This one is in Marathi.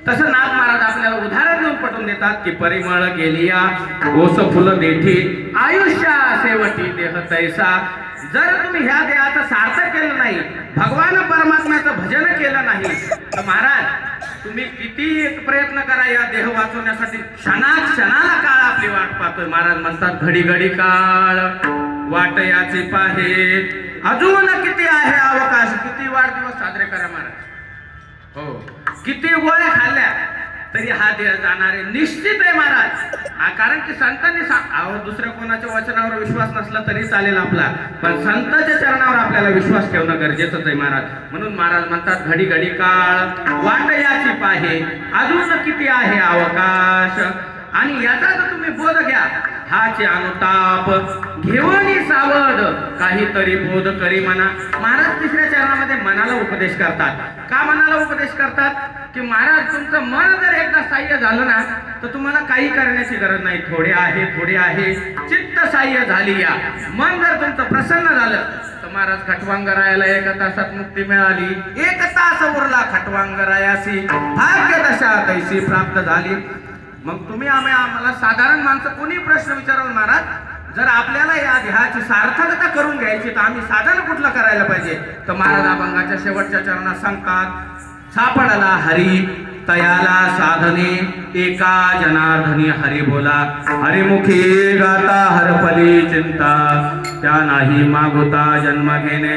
तसं नाथ महाराज आपल्याला उदाहरण देऊन पटवून देतात की परिमळ गेलिया ओस फुल देठी आयुष्या शेवटी देह तैसा. जर तुम्ही ह्या देहाचं सार्थक केलं नाही, भगवान परमात्म्याचं भजन केलं नाही, तर महाराज तुम्ही किती एक प्रयत्न करा या देह वाचवण्यासाठी, क्षणाला काळ आपली वाट पाहतोय. महाराज म्हणतात घडी घडी काळ वाट याची पाहे, अजून किती आहे अवकाश, किती वाढदिवस साजरे करा महाराज. हो, किती गोळ्या खाल्ल्या तरी हा देह जाणारे निश्चित आहे महाराज. कारण की संतांनी दुसऱ्या कोणाच्या वचनावर विश्वास नसला तरी चालेल आपला, पण संतांच्या चरणावर आपल्याला विश्वास ठेवणं गरजेचंच आहे महाराज. म्हणून महाराज म्हणतात घडी घडी काळ वाट याची पाहे, अजून किती आहे अवकाश. आणि याचा जर तुम्ही बोध घ्या, हाचे अनुताप घेऊन सावध काहीतरी बोध करी म्हणा. महाराज तिसऱ्या चरणामध्ये मनाला उपदेश करतात. का मनाला उपदेश करतात? की महाराज तुमचं मन जर एकदा साह्य झालं ना, तर तुम्हाला काही करण्याची गरज नाही. थोडे आहे चित्त साह्य झाली या. मन जर तुमचं प्रसन्न झालं तर महाराज खटवांगरायाला 1 तासात मुक्ती मिळाली. 1 तास उरला खटवांगरायासी, भाग्य दशा तैसी प्राप्त झाली. मग तुम्ही आम्हाला साधारण माणसं कोणी प्रश्न विचाराल, महाराज जर आपल्याला या देहाची सार्थकता करून घ्यायची तर आम्ही साधन कुठलं करायला पाहिजे? तर महाराज अभंगाच्या शेवटच्या चरणात सांगतात, सापडला हरी तयाला साधने, एका जनार्दनी हरी बोला. हरिमुखी गाता हरपली चिंता, त्या नाही मागोता जन्म घेणे.